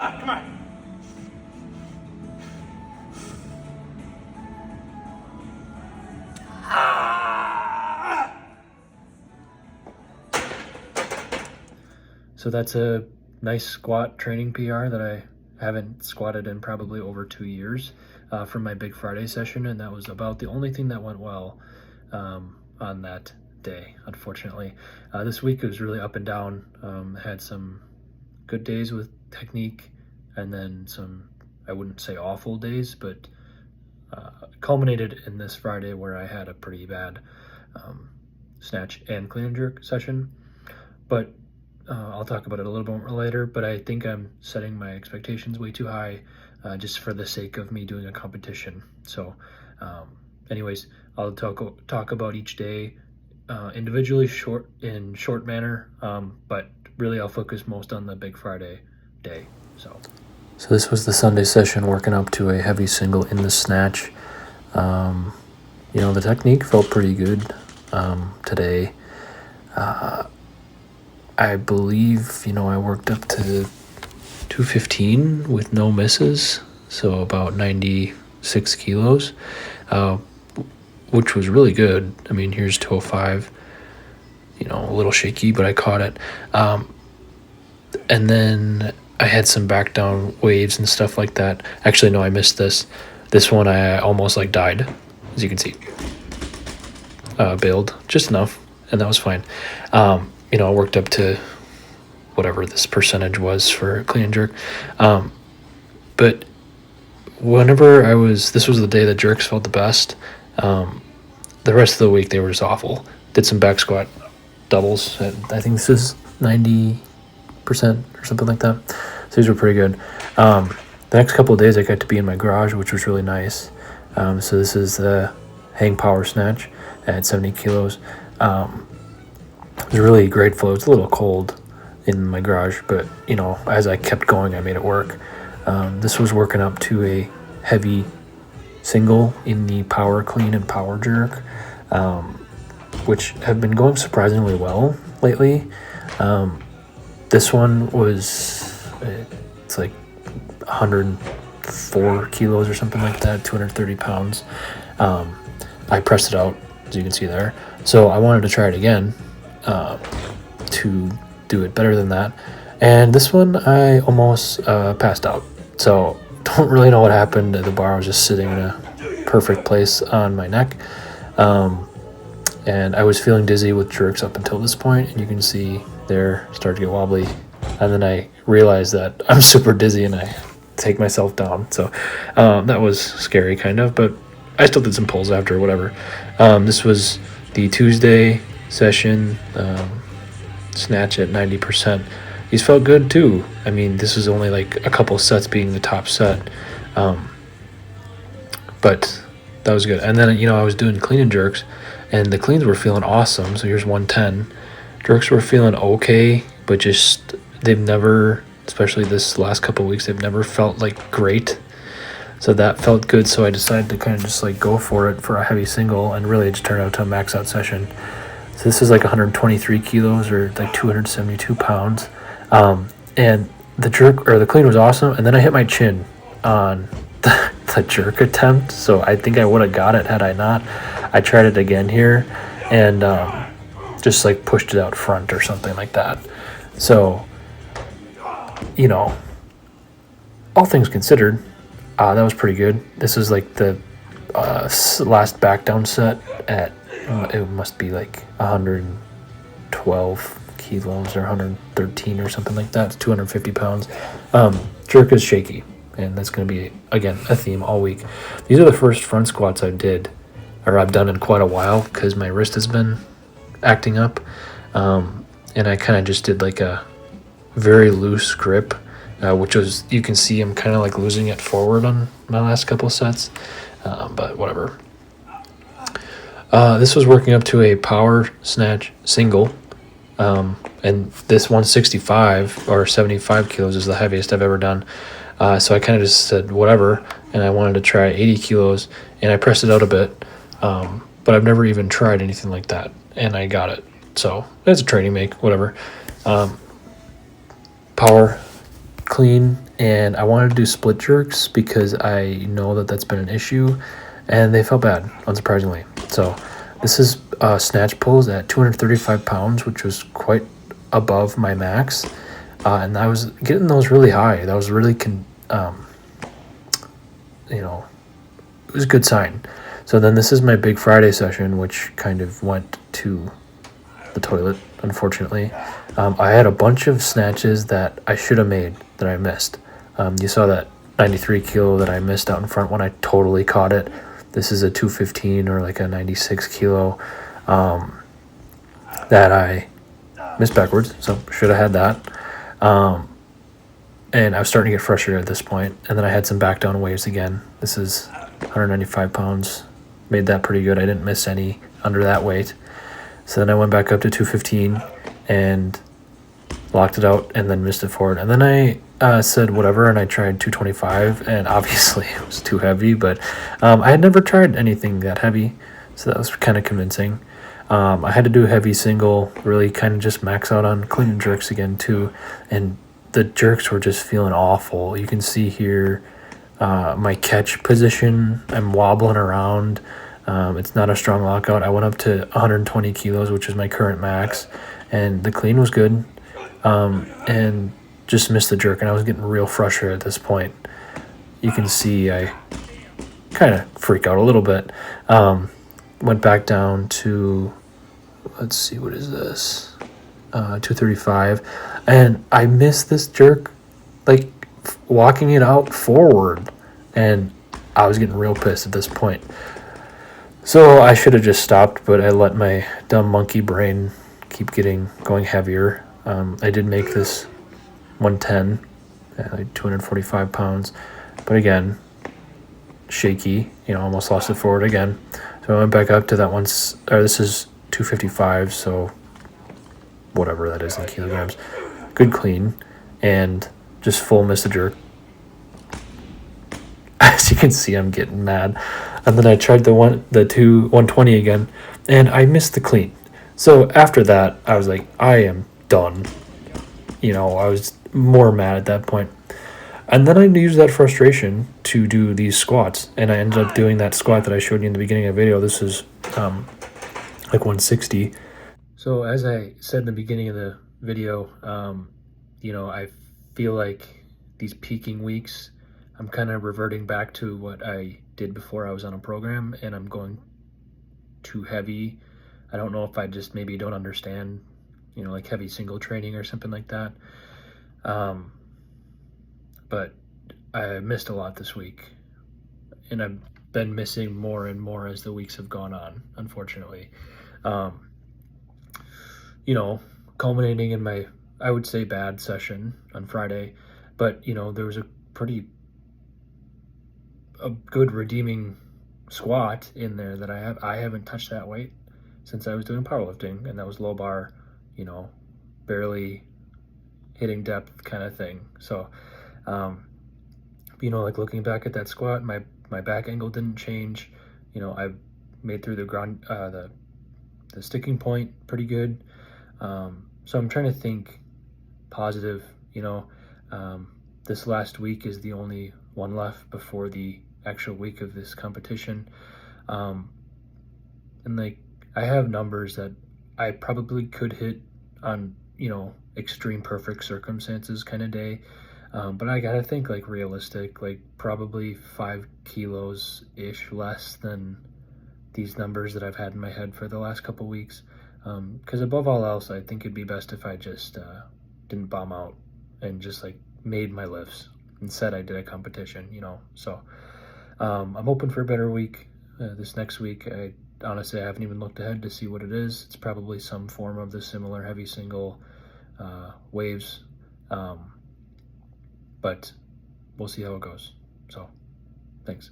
Come on. So that's a nice squat training PR that I haven't squatted in probably over 2 years from my Big Friday session, and that was about the only thing that went well on that day, unfortunately. This week it was really up and down. Had some good days with technique, and then some, I wouldn't say awful days, but culminated in this Friday where I had a pretty bad snatch and clean and jerk session. But I'll talk about it a little bit more later, but I think I'm setting my expectations way too high just for the sake of me doing a competition. So anyways, I'll talk about each day individually, in short manner, but really I'll focus most on the Big Friday day. So this was the Sunday session, working up to a heavy single in the snatch. The technique felt pretty good today. I believe, I worked up to 215 with no misses, so about 96 kilos, which was really good. I mean, here's 205, a little shaky, but I caught it. And then I had some back down waves and stuff like that. Actually, no, I missed this. This one I almost died, as you can see. Bailed just enough, and that was fine. I worked up to whatever this percentage was for clean and jerk. But whenever this was the day that jerks felt the best. The rest of the week, they were just awful. Did some back squat doubles. I think this is 90% or something like that. So these were pretty good. The next couple of days, I got to be in my garage, which was really nice. So this is the hang power snatch at 70 kilos. It was a really great flow. It's a little cold in my garage, but as I kept going, I made it work. This was working up to a heavy single in the power clean and power jerk, which have been going surprisingly well lately. This one it's like 104 kilos or something like that, 230 pounds. I pressed it out, as you can see there. So I wanted to try it again to do it better than that. And this one I almost passed out. So don't really know what happened. The bar was just sitting in a perfect place on my neck. And I was feeling dizzy with jerks up until this point, and you can see there start to get wobbly. And then I realized that I'm super dizzy and I take myself down. So that was scary kind of, but I still did some pulls after, whatever. This was the Tuesday session, snatch at 90%. These felt good too. I mean, this was only a couple sets being the top set. But that was good. And then, I was doing clean and jerks, and the cleans were feeling awesome. So here's 110. Jerks were feeling okay, but just, they've never, especially this last couple of weeks, they've never felt great. So that felt good. So I decided to kind of just go for it for a heavy single, and really it just turned out to a max out session. So this is 123 kilos or 272 pounds. And the jerk or the clean was awesome. And then I hit my chin on the jerk attempt. So I think I would have got it had I not. I tried it again here and just pushed it out front or something like that. So, all things considered, that was pretty good. This is the last back down set at, it must be 112 kilos or 113 or something like that. It's 250 pounds. Jerk is shaky, and that's going to be, again, a theme all week. These are the first front squats I've done in quite a while because my wrist has been acting up. And I kind of just did a very loose grip, which was, you can see I'm kind of losing it forward on my last couple sets, but whatever. This was working up to a power snatch single, and this 165 or 75 kilos is the heaviest I've ever done. So I kind of just said whatever, and I wanted to try 80 kilos, and I pressed it out a bit, but I've never even tried anything like that, and I got it. So that's a training make, whatever. Power clean and I wanted to do split jerks because I know that that's been an issue, and they felt bad, unsurprisingly. So this is snatch pulls at 235 pounds, which was quite above my max, and I was getting those really high. That was really, you know, it was a good sign. So then this is my Big Friday session, which kind of went to the toilet, unfortunately. I had a bunch of snatches that I should have made that I missed. You saw that 93 kilo that I missed out in front when I totally caught it. This is a 215 or like a 96 kilo that I missed backwards, so should have had that. And I was starting to get frustrated at this point, and then I had some back down waves again. This is 195 pounds, made that pretty good. I didn't miss any under that weight. So then I went back up to 215 and locked it out, and then missed it forward. And then I said whatever, and I tried 225, and obviously it was too heavy, but I had never tried anything that heavy, so that was kind of convincing. I had to do a heavy single, really kind of just max out on clean and jerks again too, and the jerks were just feeling awful. You can see here my catch position. I'm wobbling around. It's not a strong lockout. I went up to 120 kilos, which is my current max, and the clean was good, and just missed the jerk, and I was getting real frustrated at this point. You can see I kind of freak out a little bit. Went back down to, let's see, what is this? 235, and I missed this jerk, like walking it out forward, and I was getting real pissed at this point. So I should have just stopped, but I let my dumb monkey brain keep going heavier. I did make this 110 at like 245 pounds, but again, shaky, almost lost it forward again. So I went back up to that once, or this is 255, so whatever that is in kilograms. Good clean, and just full miss the jerk. As you can see, I'm getting mad. And then I tried the 120 again, and I missed the clean. So after that, I was like, I am done. I was more mad at that point. And then I used that frustration to do these squats, and I ended up doing that squat that I showed you in the beginning of the video. This is like 160. So as I said in the beginning of the video, I feel like these peaking weeks, I'm kind of reverting back to what I did before I was on a program, and I'm going too heavy. I don't know if I just maybe don't understand, like heavy single training or something like that. But I missed a lot this week, and I've been missing more and more as the weeks have gone on, unfortunately. Culminating in my, I would say, bad session on Friday, but there was a good redeeming squat in there that I haven't touched that weight since I was doing powerlifting, and that was low bar, barely hitting depth kind of thing. So like looking back at that squat, my back angle didn't change. I made through the ground, the sticking point pretty good. So I'm trying to think positive. This last week is the only one left before the actual week of this competition. And like, I have numbers that I probably could hit on, extreme perfect circumstances kind of day. But I gotta think like realistic, like probably 5 kilos ish less than these numbers that I've had in my head for the last couple weeks. Because above all else, I think it'd be best if I just didn't bomb out and just like made my lifts. Instead, I did a competition, So I'm hoping for a better week this next week. Honestly, I haven't even looked ahead to see what it is. It's probably some form of the similar heavy single waves. But we'll see how it goes. So, thanks.